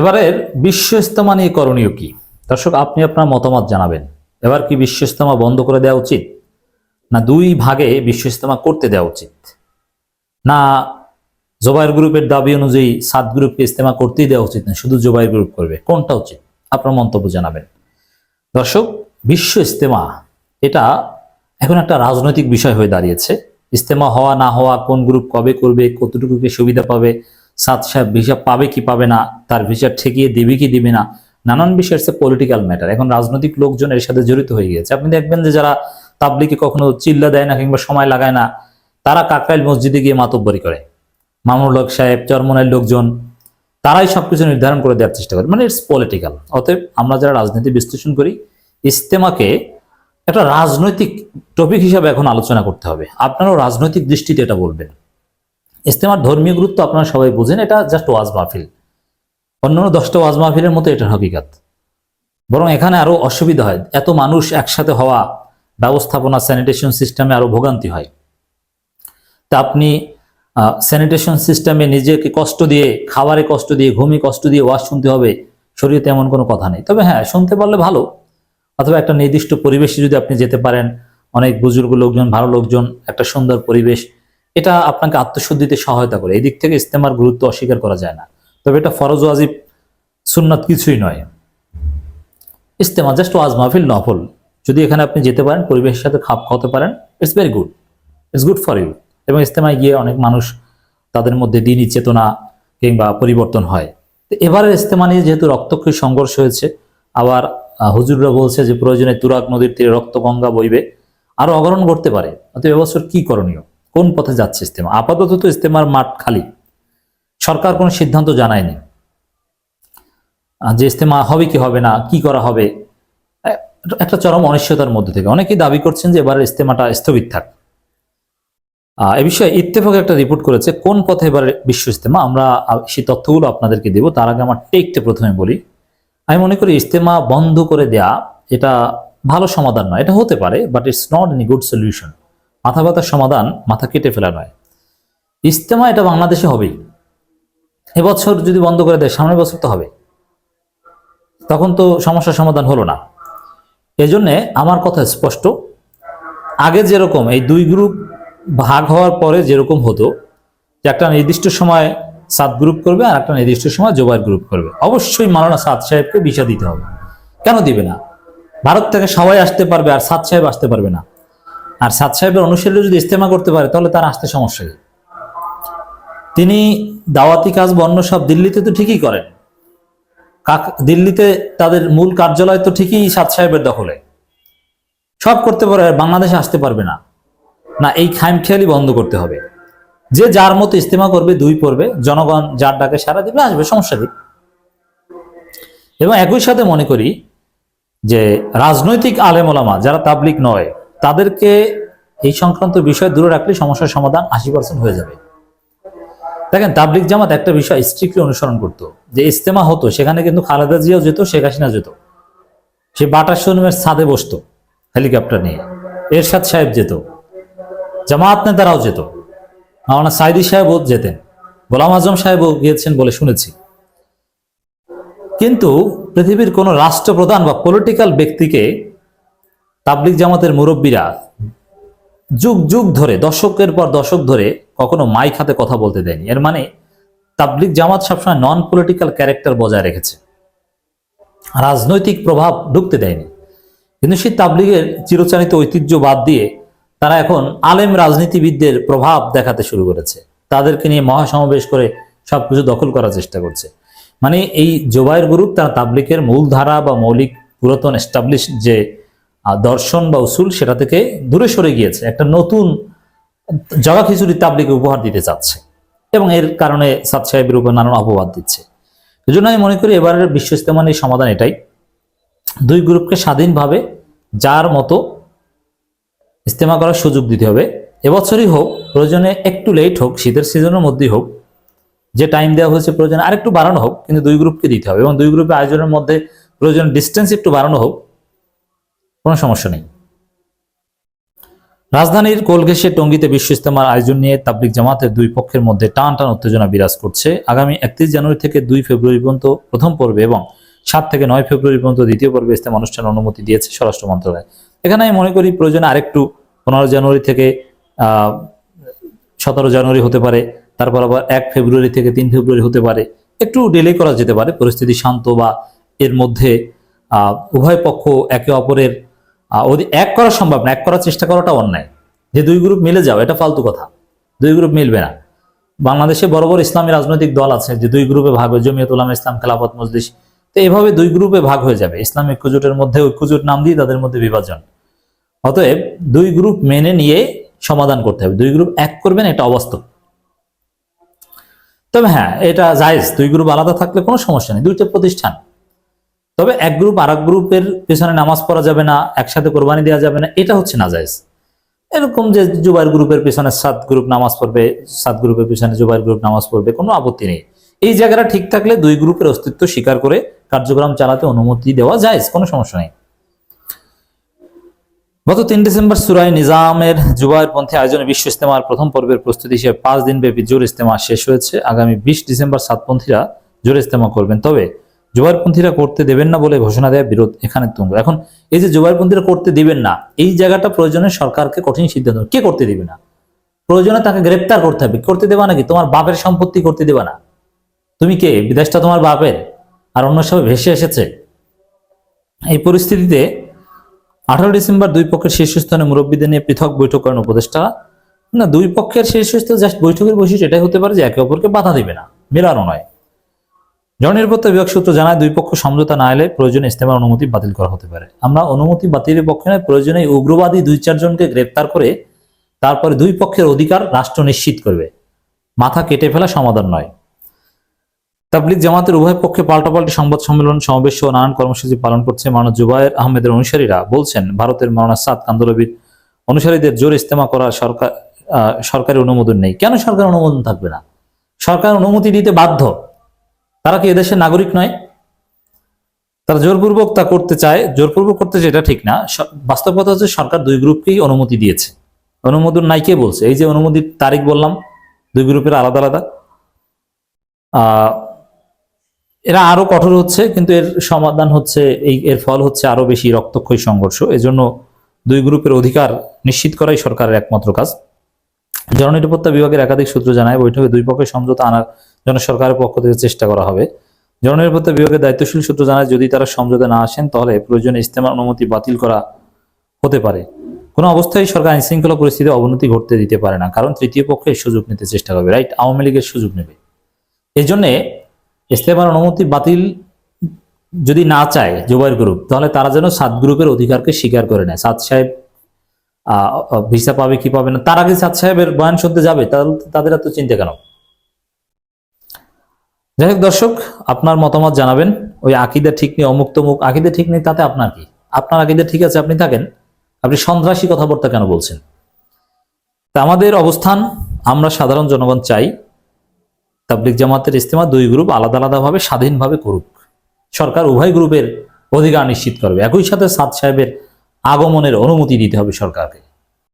এবারের বিশ্ব ইজতেমা নিয়ে করণীয় কি? দর্শক, আপনি আপনার মতামত জানাবেন। এবার কি বিশ্ব ইজতেমা বন্ধ করে দেওয়া উচিত, না দুই ভাগে বিশ্ব ইজতেমা করতে দেওয়া উচিত, না জোবায়ের গ্রুপের দাবি অনুযায়ী 7 গ্রুপকে ইজতেমা করতেই দেওয়া উচিত না শুধু জোবায়ের গ্রুপ করবে? কোনটা উচিত? আপনার মন্তব্য জানাবেন। দর্শক, বিশ্ব ইজতেমা এটা এখন একটা রাজনৈতিক বিষয় হয়ে দাঁড়িয়েছে। ইজতেমা হওয়া না হওয়া, কোন গ্রুপ কবে করবে, কতটুকু সুবিধা পাবে, সাদ সাহেব ভিসা পাবে কি পাবে না, তার ভিসা ঠেকিয়ে দেবে কি দিবে না, নানান বিষয় হচ্ছে পলিটিক্যাল ম্যাটার। এখন রাজনৈতিক লোকজন এর সাথে জড়িত হয়ে গিয়েছে। আপনি দেখবেন যে যারা তাবলিগে কখনো চিল্লা দেয় না কিংবা সময় লাগায় না, তারা কাকরাইল মসজিদে গিয়ে মাতব্বরি করে। মামুনুল হক সাহেব, চরমনাইল লোকজন, তারাই সবকিছু নির্ধারণ করে দেওয়ার চেষ্টা করে। মানে ইটস পলিটিক্যাল। অতএব আমরা যারা রাজনীতি বিশ্লেষণ করি, ইজতেমাকে একটা রাজনৈতিক টপিক হিসাবে এখন আলোচনা করতে হবে। আপনারাও রাজনৈতিক দৃষ্টিতে এটা বলবেন। ইজতেমার ধর্মীয় গুরুত্ব আপনারা সবাই বোঝেন, এটা জাস্ট ওয়াজ মাহফিল। অন্যান্য 10টা ওয়াজ মাহফিলের মতো এটার হকিকাত। বরং এখানে আরো অসুবিধা হয়, এত মানুষ একসাথে হওয়া, ব্যবস্থাপনা, স্যানিটেশন সিস্টেমে আরো ভোগান্তি হয়। তা আপনি স্যানিটেশন সিস্টেমে নিজেকে কষ্ট দিয়ে, খাবারে কষ্ট দিয়ে, ঘুমে কষ্ট দিয়ে ওয়াজ শুনতে হবে, শরীয়তে এমন কোনো কথা নেই। তবে হ্যাঁ, শুনতে পারলে ভালো, অথবা একটা নির্দিষ্ট পরিবেশে যদি আপনি যেতে পারেন, অনেক বুজুর্গ লোকজন, ভালো লোকজন, একটা সুন্দর পরিবেশ, এটা আপনাকে আত্মশুদ্ধিতে সহায়তা করে। এই দিক থেকে ইজতেমার গুরুত্ব অস্বীকার করা যায় না। তবে এটা ফরজ, ওয়াজিব, সুন্নাত কিছুই নয়। ইজতেমা জাস্ট ওয়াজ মাহফিল, নফল। যদি এখানে আপনি যেতে পারেন, পরিবেশের সাথে খাপ খাওয়াতে পারেন, it's very good, it's good for you. এবং ইজতেমায় গিয়ে অনেক মানুষ, তাদের মধ্যে দ্বীনি চেতনা কিংবা পরিবর্তন হয়। তো এবারের ইজতেমা নিয়ে যেহেতু রক্তক্ষয়ী সংঘর্ষ হয়েছে, আবার হুজুররা বলছে যে প্রয়োজনে তুরাগ নদীর তীরে রক্তগঙ্গা বইবে, আরো অগরণ ঘটতে পারে। অতএব এবছর কি করণীয়, কোন পথে যাচ্ছে ইজতেমা? আপাতত তো ইজতেমার মাঠ খালি, সরকার কোনো সিদ্ধান্ত জানায়নি যে ইজতেমা হবে কি হবে না, কি করা হবে। একটা চরম অনিশ্চয়তার মধ্যে থেকে অনেকেই দাবি করছেন যে এবারের ইজতেমাটা স্থগিত থাক। এ বিষয়ে ইত্তেফাক একটা রিপোর্ট করেছে কোন পথে এবারে বিশ্ব ইজতেমা। আমরা সেই তথ্যগুলো আপনাদেরকে দেব। তার আগে আমার টেকটা প্রথমে বলি। আমি মনে করি ইজতেমা বন্ধ করে দেয়া এটা ভালো সমাধান নয়। এটা হতে পারে, but it's not any good solution. মাথা ব্যথার সমাধান মাথা কেটে ফেলা নয়। ইজতেমা এটা বাংলাদেশে হবেই। এবছর যদি বন্ধ করে দেয়, সামনের বছর তো হবে, তখন তো সমস্যার সমাধান হলো না। এজন্যে আমার কথা স্পষ্ট, আগে যেরকম এই দুই গ্রুপ ভাগ হওয়ার পরে যেরকম হতো, যে একটা নির্দিষ্ট সময় 7 গ্রুপ করবে আর একটা নির্দিষ্ট সময় জোবায়ের গ্রুপ করবে, অবশ্যই মাওলানা সাদ সাহেবকে ভিসা দিতে হবে। কেন দিবে না? ভারত থেকে সবাই আসতে পারবে আর সাদ সাহেব আসতে পারবে না। আর সাদ সাহেবের অনুসারীরা যদি ইজতেমা করতে পারে, তাহলে তার আসতে সমস্যা কি? তিনি দাওয়াতি কাজ বন্য সব দিল্লিতে তো ঠিকই করেন, দিল্লিতে তাদের মূল কার্যালয় তো ঠিকই সাদ সাহেবের দখলে, সব করতে পারে, বাংলাদেশে আসতে পারবে না। না, এই খামখেয়ালি বন্ধ করতে হবে। যে যার মতো ইজতেমা করবে, দুই পড়বে, জনগণ যার ডাকে সারা দিবে, আসবে, সমস্যা কি? এবং একই সাথে মনে করি যে রাজনৈতিক আলেম ওলামা যারা তাবলিগ নয়, তাদেরকে এই সংক্রান্ত বিষয় দূরে রাখলে সমস্যার সমাধান 80% হয়ে যাবে। দেখেন, তাবলিগ জামাত একটা বিষয় স্ট্রিক্টলি অনুসরণ করতো, যে ইজতেমা হতো সেখানে কিন্তু খালেদা জিয়াও যেত, শেখ হাসিনা যেত। সে বাটার শোরুমের ছাদে বসতো হেলিকপ্টার নিয়ে, এরশাদ সাহেব যেত, জামাত নেতারাও যেত, মাওলানা সাইদি সাহেবও যেতেন, গোলাম আজম সাহেবও গিয়েছেন বলে শুনেছি। কিন্তু পৃথিবীর কোন রাষ্ট্রপ্রধান বা পলিটিক্যাল ব্যক্তিকে তাবলিগ জামাতের মুরব্বীরা যুগ যুগ ধরে, দশকের পর দশক ধরে কখনো মাইক হাতে কথা বলতে দেয়নি। এর মানে তাবলিগ জামাত সবসময় নন পলিটিক্যাল ক্যারেক্টার বজায় রেখেছে, রাজনৈতিক প্রভাব ঢুকতে দেয়নি। কিন্তু সেই তাবলিগের চিরচারিত ঐতিহ্য বাদ দিয়ে তারা এখন আলেম রাজনীতিবিদদের প্রভাব দেখাতে শুরু করেছে, তাদেরকে নিয়ে মহাসমাবেশ করে সবকিছু দখল করার চেষ্টা করছে। মানে এই জোবায়ের গ্রুপ তারা তাবলিগের মূল ধারা বা মৌলিক পুরাতন এস্টাবলিশ যে দর্শন বা উসুল, সেটা থেকে দূরে সরে গিয়েছে, একটা নতুন জগা খিচুড়ি তাবলিগে উপহার দিতে চাচ্ছে, এবং এর কারণে সাদ সাহেবের উপর নানান অপবাদ দিচ্ছে। এই জন্য আমি মনে করি এবারের বিশ্ব ইজতেমার সমাধান এটাই, দুই গ্রুপকে স্বাধীনভাবে যার মতো ইজতেমা করার সুযোগ দিতে হবে। এবছরই হোক, প্রয়োজনে একটু লেট হোক, শীতের সিজনের মধ্যেই হোক, যে টাইম দেওয়া হয়েছে প্রয়োজনে আরেকটু বাড়ানো হোক, কিন্তু দুই গ্রুপকে দিতে হবে। এবং দুই গ্রুপের আয়োজনের মধ্যে প্রয়োজনে ডিস্টেন্স একটু বাড়ানো হোক, কোনো সমস্যা নেই। রাজধানীর কোলঘেঁষে টঙ্গীতে বিশ্ব ইজতেমার আয়োজন নিয়ে তাবলিগ জামাতের দুই পক্ষের মধ্যে টান টান উত্তেজনা বিরাজ করছে। আগামী 31 জানুয়ারি থেকে 2 ফেব্রুয়ারি পর্যন্ত প্রথম পর্বে এবং 7 থেকে 9 ফেব্রুয়ারি পর্যন্ত দ্বিতীয় পর্বে ইজতেমা অনুষ্ঠানের অনুমতি দিয়েছে স্বরাষ্ট্র মন্ত্রণালয়। এখানে আমি মনে করি প্রয়োজনে আরেকটু 15 জানুয়ারি থেকে 17 জানুয়ারি হতে পারে, তারপর আবার 1 ফেব্রুয়ারি থেকে 3 ফেব্রুয়ারি হতে পারে, একটু ডিলে করা যেতে পারে পরিস্থিতি শান্ত বা এর মধ্যে উভয় পক্ষ একে অপরের এক করা সম্ভব না, এক করার চেষ্টা করাটা অন্যায়। যে দুই গ্রুপ মিলে যাও এটা ফালতু কথা, দুই গ্রুপ মিলবে না। বাংলাদেশে বড় বড় ইসলামী রাজনৈতিক দল আছে যে দুই গ্রুপে ভাগ হয়ে, জমিয়ত উলামা ইসলাম, খেলাফত মজলিস, তো এভাবে দুই গ্রুপে ভাগ হয়ে যাবে। ইসলামিক ঐক্যজোটের মধ্যে ঐক্যজোট নাম দিয়ে তাদের মধ্যে বিভাজন। অতএব দুই গ্রুপ মেনে নিয়ে সমাধান করতে হবে, দুই গ্রুপ এক করবেন এটা অবাস্তব। তবে হ্যাঁ, এটা জায়েজ, দুই গ্রুপ আলাদা থাকলে কোনো সমস্যা নেই, দুইটা প্রতিষ্ঠান। তবে এক গ্রুপ আর এক গ্রুপের পেছনে নামাজ পড়া যাবে না, একসাথে কোরবানি দেওয়া যাবে না, এটা হচ্ছে নাজায়েজ। এরকম যে জুবাইর গ্রুপের পেছনে 7 গ্রুপ নামাজ পড়বে, 7 গ্রুপের পেছনে জুবাইর গ্রুপ নামাজ পড়বে, কোনো আপত্তি নেই। এই জায়গাটা ঠিক থাকলে দুই গ্রুপের অস্তিত্ব স্বীকার করে কার্যক্রম চালাতে অনুমতি দেওয়া জায়েজ, কোনো সমস্যা নেই। গত 3 ডিসেম্বর সূরায়ে নিজামের জুবাইরপন্থী আয়োজনে বিশ্ব ইজতেমার প্রথম পর্বের প্রস্তুতি হিসেবে 5 দিন ব্যাপী জোর ইজতেমা শেষ হয়েছে। আগামী 20 ডিসেম্বর সাতপন্থীরা জোর ইজতেমা করবেন, তবে জুবাইরপন্থীরা করতে দেবেন না বলে ঘোষণা দেয় বিরোধ এখানে তুঙ্গ। এখন এই যে জুবাইরপন্থীরা করতে দিবেন না, এই জায়গাটা প্রয়োজনে সরকারকে কঠিন সিদ্ধান্ত, কে করতে দিবে না, প্রয়োজনে তাকে গ্রেপ্তার করতে হবে। করতে দেবা নাকি? তোমার বাপের সম্পত্তি করতে দেবা না? তুমি কে? বিদেশটা তোমার বাপের, আর অন্য সবাই ভেসে এসেছে। এই পরিস্থিতিতে 18 ডিসেম্বর দুই পক্ষের শীর্ষস্থানে মুরব্বীদের নিয়ে পৃথক বৈঠক করেন উপদেষ্টা। না, দুই পক্ষের শীর্ষস্থানে জাস্ট বৈঠকের বৈশিষ্ট্য এটাই হতে পারে যে একে অপরকে বাধা দিবে না, মেলানো নয়। জননিরাপত্তা বিভাগ সূত্র জানায়, দুই পক্ষ সমঝোতা না এলে প্রয়োজনে ইজতেমার অনুমতি বাতিল করা হতে পারে। আমরা অনুমতি বাতিলের পক্ষে নয়, প্রয়োজনে উগ্রবাদী 2-4 জনকে গ্রেপ্তার করে তারপরে দুই পক্ষের অধিকার রাষ্ট্র নিশ্চিত করবে, মাথা কেটে ফেলা সমাধান নয়। তাবলিগ জামাতের উভয় পক্ষে পাল্টাপাল্টি সংবাদ সম্মেলন, সমাবেশ ও নানান কর্মসূচি পালন করছে। মাওলানা জুবায়ের আহমেদের অনুসারীরা বলছেন, ভারতের মাওলানা সাদ কান্দলবির অনুসারীদের জোর ইজতেমা করার সরকারি অনুমোদন নেই। কেন সরকার অনুমোদন থাকবে না? সরকার অনুমতি দিতে বাধ্য। তারা কি এদেশের নাগরিক নয়? তারা জোরপূর্বক তা করতে চায়, জোরপূর্বক করতে চায় এটা ঠিক না। বাস্তব কথা হচ্ছে সরকার দুই গ্রুপকেই অনুমতি দিয়েছে। অনুমোদন নাই কে বলছে? এই যে অনুমতির তারিখ বললাম, দুই গ্রুপের আলাদা আলাদা। এরা আরো কঠোর হচ্ছে, কিন্তু এর সমাধান হচ্ছে, এর ফল হচ্ছে আরো বেশি রক্তক্ষয়ী সংঘর্ষ। এজন্য দুই গ্রুপের অধিকার নিশ্চিত করাই সরকারের একমাত্র কাজ। জননিরাপত্তা বিভাগের একাধিক সূত্র জানায়, বৈঠকে দুই পক্ষের সমঝোতা আনার জন্য সরকারের পক্ষ থেকে চেষ্টা করা হবে। জননিরাপত্তা বিভাগের দায়িত্বশীল সূত্র জানায়, যদি তারা সমঝোতা না আসেন তাহলে প্রয়োজনে ইজতেমার অনুমতি বাতিল করা হতে পারে। কোনো অবস্থায় সরকার আইন শৃঙ্খলা পরিস্থিতির অবনতি ঘটতে দিতে পারে না, কারণ তৃতীয় পক্ষের সুযোগ নিতে চেষ্টা করবে। রাইট, আওয়ামী লীগের সুযোগ নেবে। এই জন্যে ইজতেমার অনুমতি বাতিল যদি না চায় জুবাইর গ্রুপ, তাহলে তারা যেন 7 গ্রুপের অধিকারকে স্বীকার করে নেয়। সাদ সাহেব ভিসা পাবে কি পাবে না, তার আগে সাদ সাহেবের বয়ান শুনতে যাবে, তাদের এত চিন্তা কেন? যাই হোক দর্শক, আপনার মতামত জানাবেন। ওই আকিদা ঠিক নেই, অমুক তমুক, আকিদা ঠিক নেই তাতে আপনার কি? আপনার আকিদা ঠিক আছে, আপনি থাকেন, আপনি সন্ত্রাসী কথাবার্তা কেন বলছেন? তা আমাদের অবস্থান, আমরা সাধারণ জনগণ চাই তাবলিগ জামাতের ইজতেমা দুই গ্রুপ আলাদা আলাদাভাবে স্বাধীনভাবে করুক। সরকার উভয় গ্রুপের অধিকার নিশ্চিত করবে। একই সাথে সাদ সাহেবের আগমনের অনুমতি দিতে হবে সরকারকে।